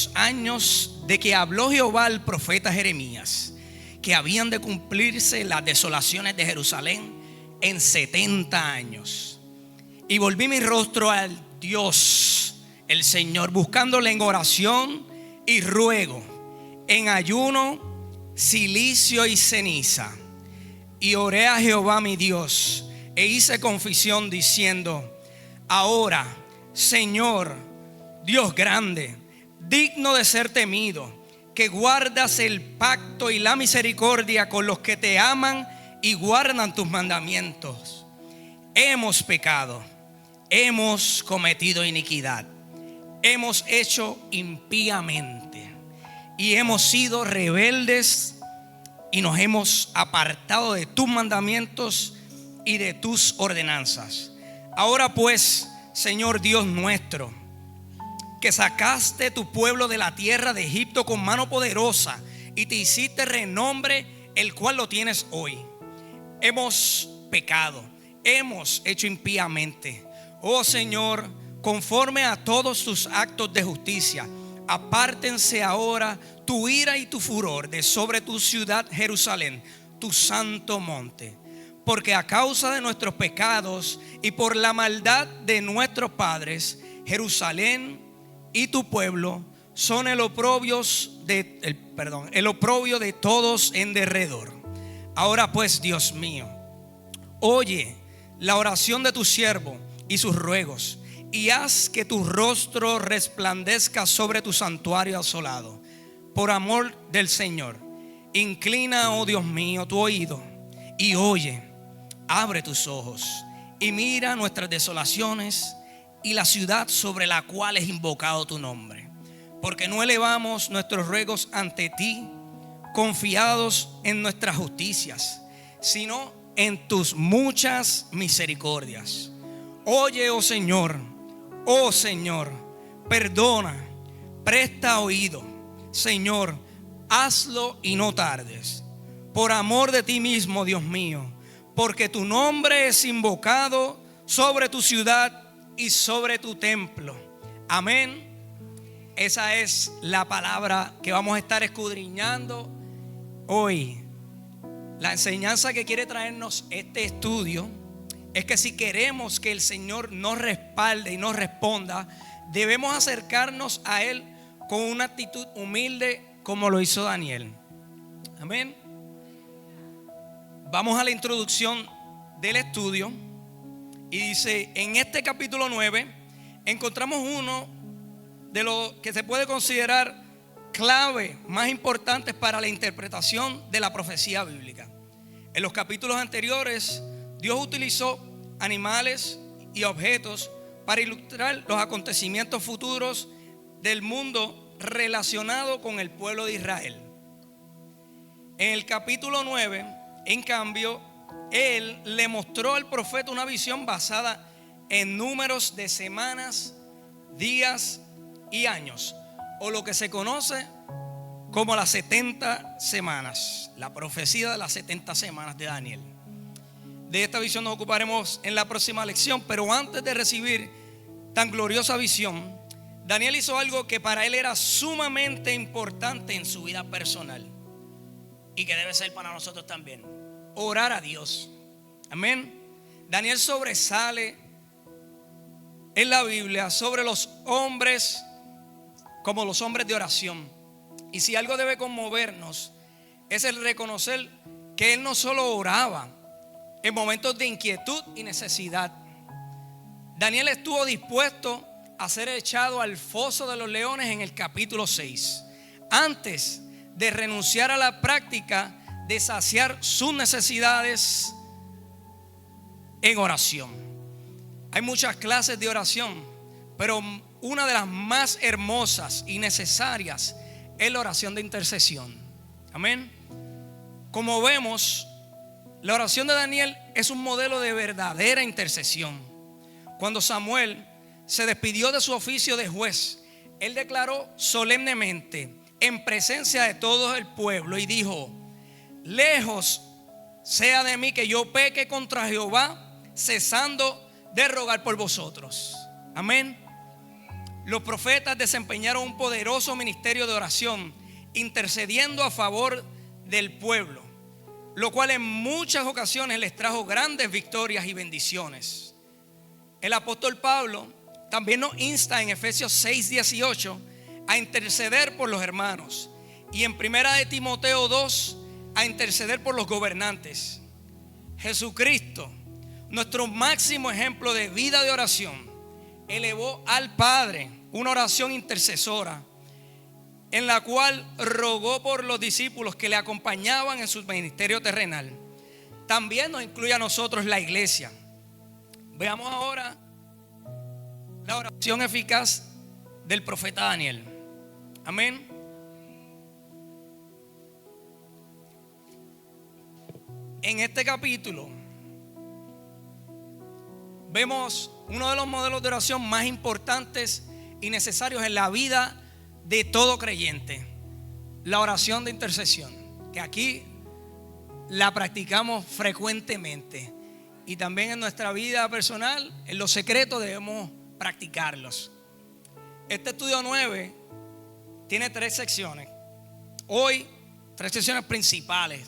los años de que habló Jehová al profeta Jeremías, que habían de cumplirse las desolaciones de Jerusalén en 70 años. Y volví mi rostro al Dios, el Señor, buscándole en oración y ruego, en ayuno, cilicio y ceniza. Y oré a Jehová mi Dios, e hice confesión diciendo: ahora, Señor, Dios grande, digno de ser temido, que guardas el pacto y la misericordia con los que te aman y guardan tus mandamientos. Hemos pecado, hemos cometido iniquidad, hemos hecho impíamente y hemos sido rebeldes y nos hemos apartado de tus mandamientos y de tus ordenanzas. Ahora pues, Señor Dios nuestro, que sacaste tu pueblo de la tierra de Egipto con mano poderosa y te hiciste renombre, el cual lo tienes hoy. Hemos pecado, hemos hecho impíamente. Oh Señor, conforme a todos tus actos de justicia, apártense ahora tu ira y tu furor de sobre tu ciudad Jerusalén, tu santo monte. Porque a causa de nuestros pecados y por la maldad de nuestros padres, Jerusalén y tu pueblo son el oprobio de todos en derredor. Ahora pues, Dios mío, oye la oración de tu siervo y sus ruegos, y haz que tu rostro resplandezca sobre tu santuario asolado. Por amor del Señor, inclina, oh Dios mío, tu oído y oye. Abre tus ojos y mira nuestras desolaciones y la ciudad sobre la cual es invocado tu nombre. Porque no elevamos nuestros ruegos ante ti, confiados en nuestras justicias, sino en tus muchas misericordias. Oye, oh Señor, perdona, presta oído. Señor, hazlo y no tardes. Por amor de ti mismo, Dios mío, porque tu nombre es invocado sobre tu ciudad y sobre tu templo. Amén. Esa es la palabra que vamos a estar escudriñando hoy. La enseñanza que quiere traernos este estudio es que si queremos que el Señor nos respalde y nos responda, debemos acercarnos a Él con una actitud humilde como lo hizo Daniel. Amén. Vamos a la introducción del estudio y dice: en este capítulo 9 encontramos uno de lo que se puede considerar clave más importantes para la interpretación de la profecía bíblica. En los capítulos anteriores, Dios utilizó animales y objetos para ilustrar los acontecimientos futuros del mundo relacionado con el pueblo de Israel. En el capítulo 9, en cambio, Él le mostró al profeta una visión basada en números de semanas, días y años, o lo que se conoce como las 70 semanas, la profecía de las 70 semanas de Daniel. De esta visión nos ocuparemos en la próxima lección, pero antes de recibir tan gloriosa visión, Daniel hizo algo que para él era sumamente importante en su vida personal y que debe ser para nosotros también: orar a Dios. Amén. Daniel sobresale en la Biblia sobre los hombres como los hombres de oración. Y si algo debe conmovernos es el reconocer que él no solo oraba en momentos de inquietud y necesidad. Daniel estuvo dispuesto a ser echado al foso de los leones en el capítulo 6, antes de renunciar a la práctica de saciar sus necesidades en oración. Hay muchas clases de oración, pero una de las más hermosas y necesarias es la oración de intercesión. Amén. Como vemos, la oración de Daniel es un modelo de verdadera intercesión. Cuando Samuel se despidió de su oficio de juez, él declaró solemnemente en presencia de todo el pueblo y dijo: lejos sea de mí que yo peque contra Jehová, cesando de rogar por vosotros. Amén. los profetas desempeñaron un poderoso ministerio de oración, intercediendo a favor del pueblo, lo cual en muchas ocasiones les trajo grandes victorias y bendiciones. El apóstol Pablo también nos insta en Efesios 6:18 a interceder por los hermanos, y en 1 de Timoteo 2 a interceder por los gobernantes. Jesucristo, nuestro máximo ejemplo de vida de oración, elevó al Padre una oración intercesora en la cual rogó por los discípulos que le acompañaban en su ministerio terrenal. También nos incluye a nosotros la iglesia. Veamos ahora la oración eficaz del profeta Daniel. Amén. En este capítulo vemos uno de los modelos de oración más importantes y necesarios en la vida de todo creyente: la oración de intercesión, que aquí la practicamos frecuentemente, y también en nuestra vida personal, en los secretos, debemos practicarlos. Este estudio 9 tiene 3 secciones. Hoy, 3 secciones principales.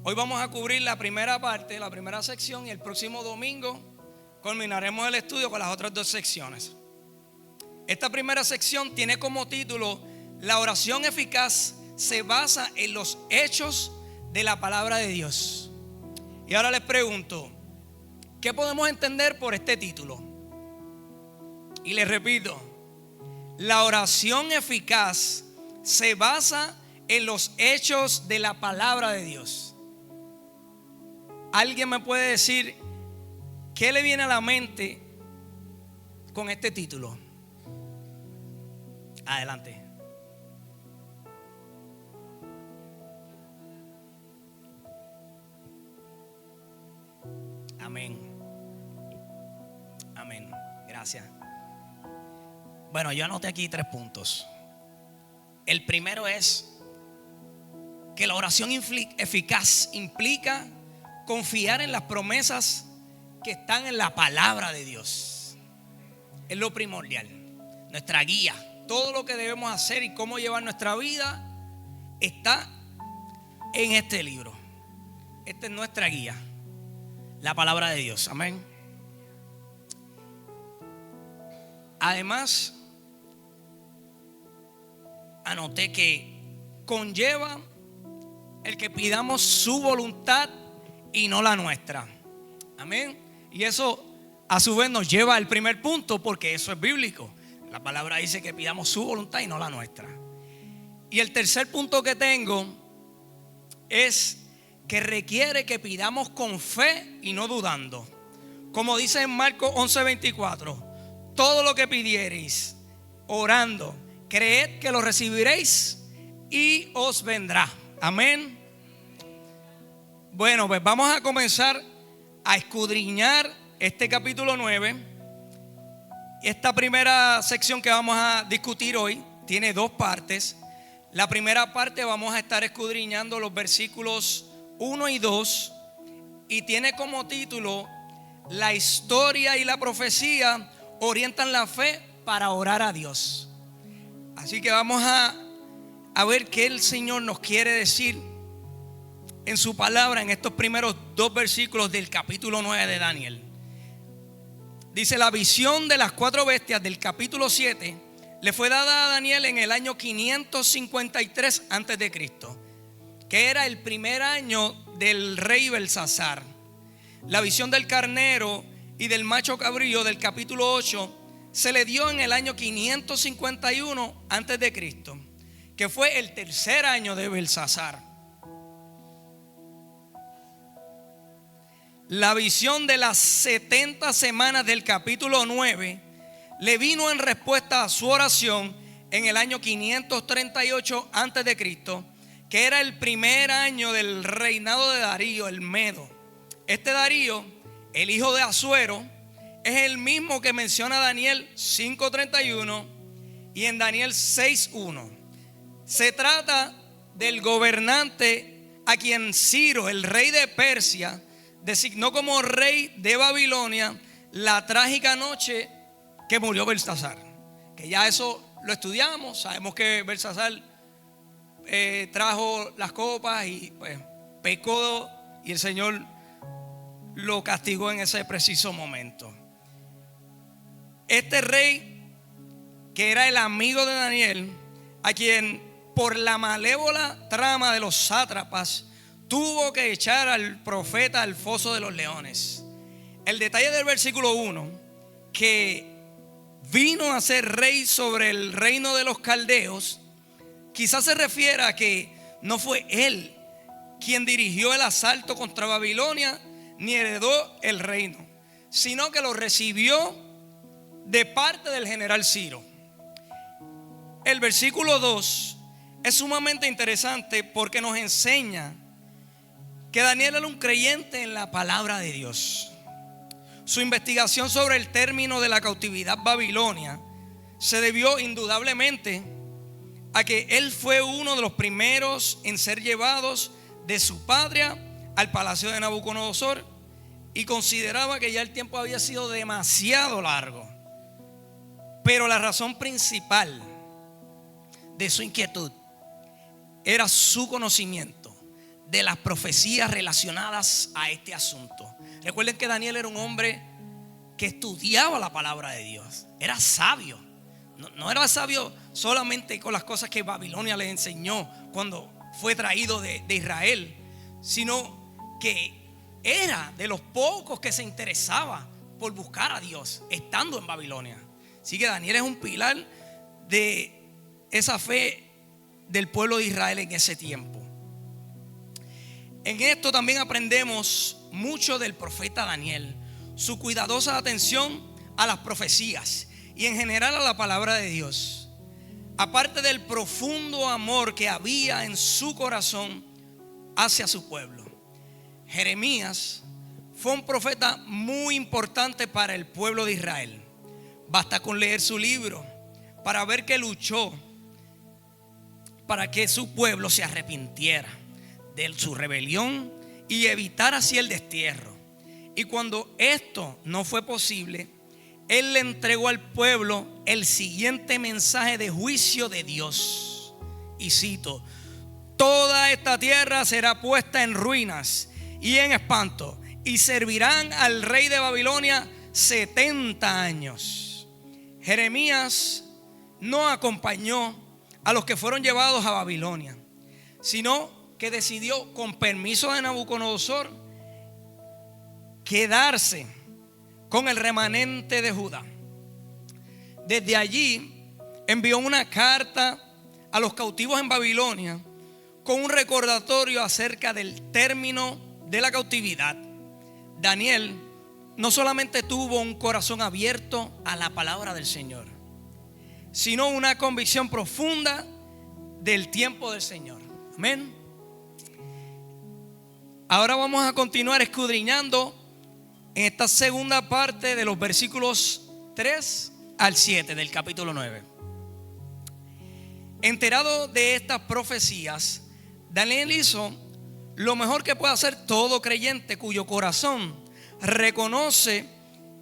Hoy vamos a cubrir la primera parte, la primera sección, y el próximo domingo culminaremos el estudio con las otras 2 secciones. Esta primera sección tiene como título: la oración eficaz se basa en los hechos de la palabra de Dios. Y ahora les pregunto, ¿qué podemos entender por este título? Y les repito, la oración eficaz se basa en los hechos de la palabra de Dios. ¿Alguien me puede decir qué le viene a la mente con este título? Adelante. Amén. Amén. Gracias. Bueno, yo anoté aquí 3 puntos. El primero es que la oración eficaz implica confiar en las promesas que están en la palabra de Dios. Es lo primordial, nuestra guía. Todo lo que debemos hacer y cómo llevar nuestra vida está en este libro. Esta es nuestra guía, la palabra de Dios. Amén. Además, anoté que conlleva el que pidamos su voluntad y no la nuestra. Amén. Y eso a su vez nos lleva al primer punto, porque eso es bíblico. La palabra dice que pidamos su voluntad y no la nuestra. Y el tercer punto que tengo es que requiere que pidamos con fe y no dudando. Como dice en Marcos 11:24, todo lo que pidiereis orando, creed que lo recibiréis y os vendrá. Amén. Bueno, pues vamos a comenzar a escudriñar este capítulo 9. Esta primera sección que vamos a discutir hoy tiene 2 partes. La primera parte vamos a estar escudriñando los versículos 1 y 2 y tiene como título: la historia y la profecía orientan la fe para orar a Dios. Así que vamos a ver qué el Señor nos quiere decir en su palabra en estos primeros 2 versículos del capítulo 9 de Daniel. Dice: la visión de las 4 bestias del capítulo 7 le fue dada a Daniel en el año 553 antes de Cristo, que era el primer año del rey Belsasar. La visión del carnero y del macho cabrío del capítulo 8 se le dio en el año 551 antes de Cristo, que fue el tercer año de Belsasar. La visión de las 70 semanas del capítulo 9 le vino en respuesta a su oración en el año 538 antes de Cristo, que era el primer año del reinado de Darío el Medo. Este Darío, el hijo de Asuero, es el mismo que menciona Daniel 5:31 y en Daniel 6:1. Se trata del gobernante a quien Ciro, el rey de Persia, designó como rey de Babilonia la trágica noche que murió Belsasar. que ya eso lo estudiamos. Sabemos que Belsasar trajo las copas y pues pecó y el Señor lo castigó en ese preciso momento. Este rey, que era el amigo de Daniel, a quien por la malévola trama de los sátrapas tuvo que echar al profeta al foso de los leones. El detalle del versículo 1, que vino a ser rey sobre el reino de los caldeos, quizás se refiere a que no fue él quien dirigió el asalto contra Babilonia ni heredó el reino, sino que lo recibió de parte del general Ciro. El versículo 2 es sumamente interesante porque nos enseña que Daniel era un creyente en la palabra de Dios. Su investigación sobre el término de la cautividad babilonia se debió indudablemente a que él fue uno de los primeros en ser llevados de su patria al palacio de Nabucodonosor y consideraba que ya el tiempo había sido demasiado largo. Pero la razón principal de su inquietud era su conocimiento de las profecías relacionadas a este asunto. Recuerden que Daniel era un hombre que estudiaba la palabra de Dios. Era sabio. No era sabio solamente con las cosas que Babilonia le enseñó cuando fue traído de Israel, sino que era de los pocos que se interesaba por buscar a Dios estando en Babilonia. Así que Daniel es un pilar de esa fe del pueblo de Israel en ese tiempo. En esto también aprendemos mucho del profeta Daniel, su cuidadosa atención a las profecías y en general a la palabra de Dios. Aparte del profundo amor que había en su corazón hacia su pueblo, Jeremías fue un profeta muy importante para el pueblo de Israel. Basta con leer su libro para ver que luchó para que su pueblo se arrepintiera de su rebelión y evitar así el destierro. Y cuando esto no fue posible, él le entregó al pueblo el siguiente mensaje de juicio de Dios. Y cito: toda esta tierra será puesta en ruinas y en espanto, y servirán al rey de Babilonia 70 años. Jeremías no acompañó a los que fueron llevados a Babilonia, sino que decidió, con permiso de Nabucodonosor, quedarse con el remanente de Judá. Desde allí envió una carta a los cautivos en Babilonia con un recordatorio acerca del término de la cautividad. Daniel no solamente tuvo un corazón abierto a la palabra del Señor, sino una convicción profunda del tiempo del Señor. Amén. Ahora vamos a continuar escudriñando en esta segunda parte de los versículos 3 al 7 del capítulo 9. Enterado de estas profecías, Daniel hizo lo mejor que puede hacer todo creyente cuyo corazón reconoce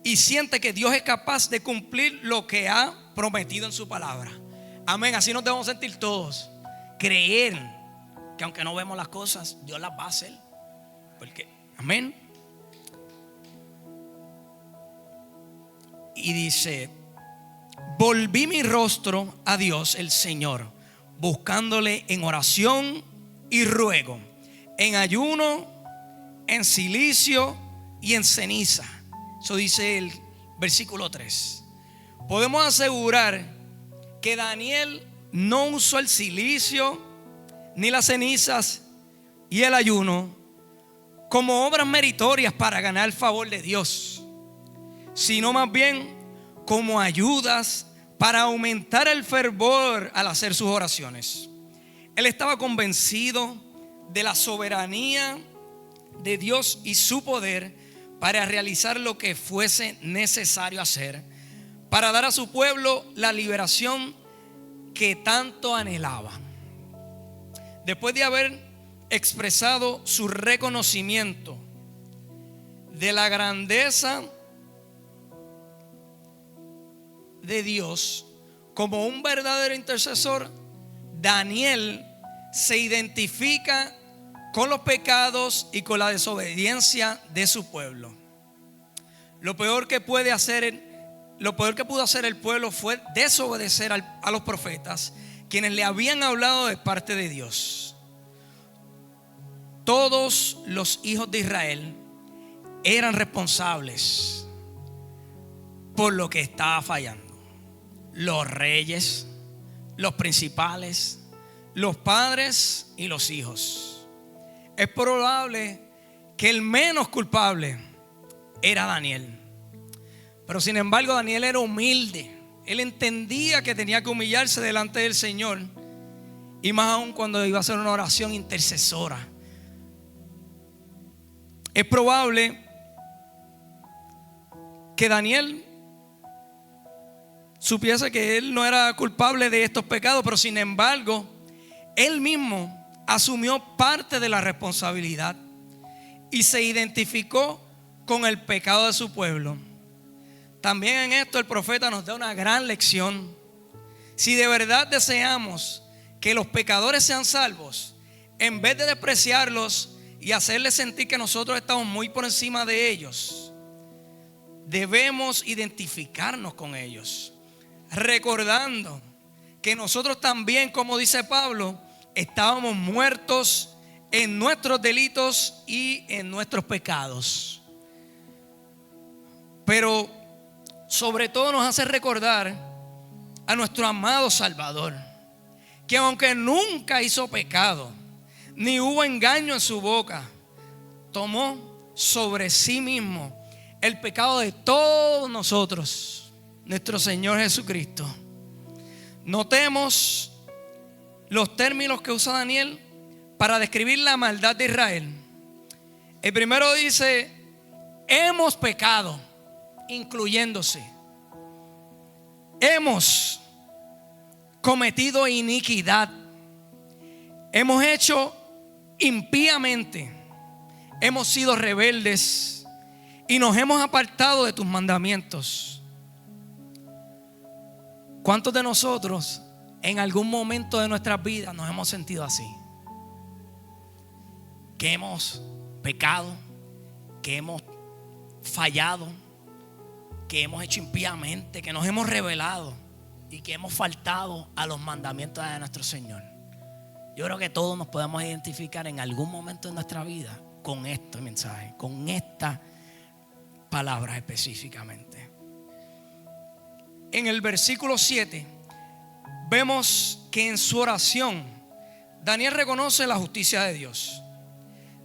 y siente que Dios es capaz de cumplir lo que ha prometido en su palabra. Amén. Así nos debemos sentir todos. Creer que aunque no vemos las cosas, Dios las va a hacer. Porque, amén. Y dice: volví mi rostro a Dios el Señor, buscándole en oración y ruego, en ayuno, en cilicio y en ceniza. Eso dice el versículo 3. Podemos asegurar que Daniel no usó el cilicio ni las cenizas y el ayuno como obras meritorias para ganar el favor de Dios, sino más bien como ayudas para aumentar el fervor al hacer sus oraciones. Él estaba convencido de la soberanía de Dios y su poder para realizar lo que fuese necesario hacer para dar a su pueblo la liberación que tanto anhelaba. Después de haber expresado su reconocimiento de la grandeza de Dios como un verdadero intercesor, Daniel se identifica con los pecados y con la desobediencia de su pueblo. Lo peor que pudo hacer el pueblo fue desobedecer a los profetas, quienes le habían hablado de parte de Dios. Todos los hijos de Israel eran responsables por lo que estaba fallando. Los reyes, los principales, los padres y los hijos. Es probable que el menos culpable era Daniel. Pero sin embargo, Daniel era humilde. Él entendía que tenía que humillarse delante del Señor, y más aún cuando iba a hacer una oración intercesora. Es probable que Daniel supiese que él no era culpable de estos pecados, pero sin embargo, él mismo asumió parte de la responsabilidad y se identificó con el pecado de su pueblo. También en esto el profeta nos da una gran lección. Si de verdad deseamos que los pecadores sean salvos, en vez de despreciarlos y hacerles sentir que nosotros estamos muy por encima de ellos, debemos identificarnos con ellos, recordando que nosotros también, como dice Pablo, estábamos muertos en nuestros delitos y en nuestros pecados. Pero sobre todo nos hace recordar a nuestro amado Salvador, que aunque nunca hizo pecado, ni hubo engaño en su boca, tomó sobre sí mismo el pecado de todos nosotros, nuestro Señor Jesucristo. Notemos los términos que usa Daniel para describir la maldad de Israel. El primero dice: hemos pecado, incluyéndose. Hemos cometido iniquidad. Hemos hecho impíamente. Hemos sido rebeldes y nos hemos apartado de tus mandamientos. ¿Cuántos de nosotros en algún momento de nuestras vidas nos hemos sentido así? Que hemos pecado, que hemos fallado, que hemos hecho impíamente, que nos hemos rebelado y que hemos faltado a los mandamientos de nuestro Señor. Yo creo que todos nos podemos identificar en algún momento de nuestra vida con este mensaje, con esta palabra específicamente. En el versículo 7 vemos que en su oración Daniel reconoce la justicia de Dios.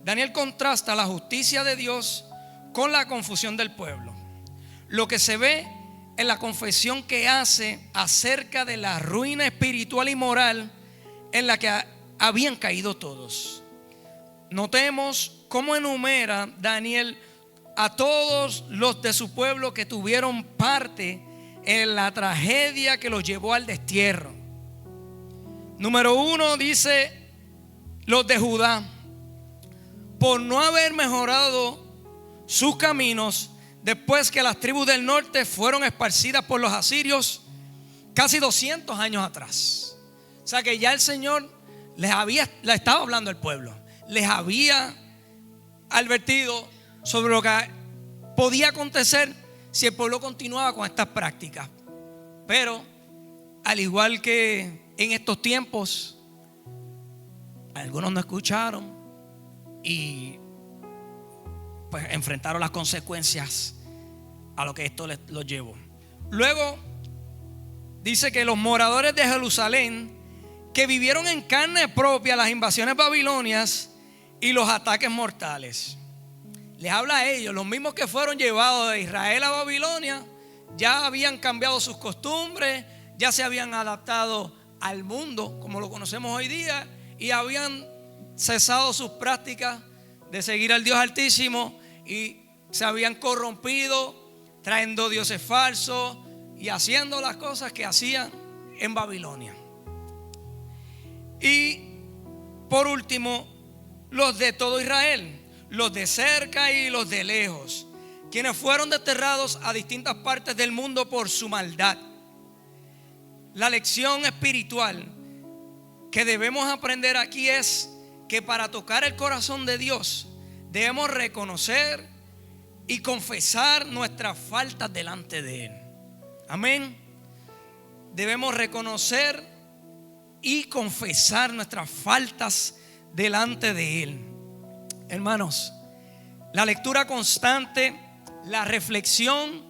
Daniel contrasta la justicia de Dios con la confusión del pueblo. Lo que se ve en la confesión que hace acerca de la ruina espiritual y moral en la que habían caído todos. Notemos cómo enumera Daniel a todos los de su pueblo que tuvieron parte en la tragedia que los llevó al destierro. Número 1 dice: los de Judá, por no haber mejorado sus caminos después que las tribus del norte fueron esparcidas por los asirios casi 200 años atrás. O sea que ya el Señor le estaba hablando al pueblo, les había advertido sobre lo que podía acontecer si el pueblo continuaba con estas prácticas. Pero al igual que en estos tiempos, algunos no escucharon y pues enfrentaron las consecuencias a lo que esto los llevó. Luego dice que los moradores de Jerusalén, que vivieron en carne propia las invasiones babilonias y los ataques mortales, les habla a ellos, los mismos que fueron llevados de Israel a Babilonia, ya habían cambiado sus costumbres, ya se habían adaptado al mundo como lo conocemos hoy día y habían cesado sus prácticas de seguir al Dios Altísimo y se habían corrompido trayendo dioses falsos y haciendo las cosas que hacían en Babilonia. Y por último, los de todo Israel, los de cerca y los de lejos, quienes fueron desterrados a distintas partes del mundo por su maldad. la lección espiritual que debemos aprender aquí es que para tocar el corazón de Dios debemos reconocer y confesar nuestras faltas delante de Él. Amén. Debemos reconocer y confesar nuestras faltas delante de Él. Hermanos, la lectura constante, la reflexión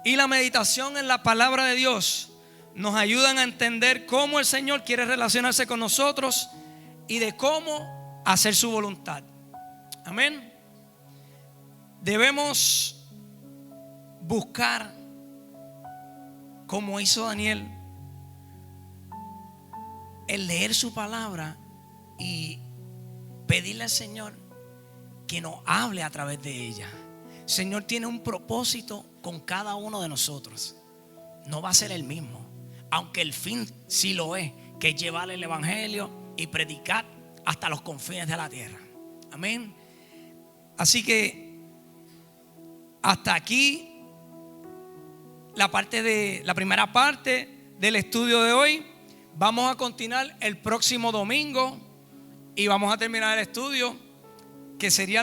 y la meditación en la palabra de Dios nos ayudan a entender cómo el Señor quiere relacionarse con nosotros y de cómo hacer su voluntad. Amén. Debemos buscar, como hizo Daniel, el leer su palabra y pedirle al Señor que nos hable a través de ella. El Señor tiene un propósito con cada uno de nosotros. No va a ser el mismo, aunque el fin sí lo es, que es llevar el evangelio y predicar hasta los confines de la tierra. Amén. Así que hasta aquí la primera parte del estudio de hoy. Vamos a continuar el próximo domingo y vamos a terminar el estudio, que sería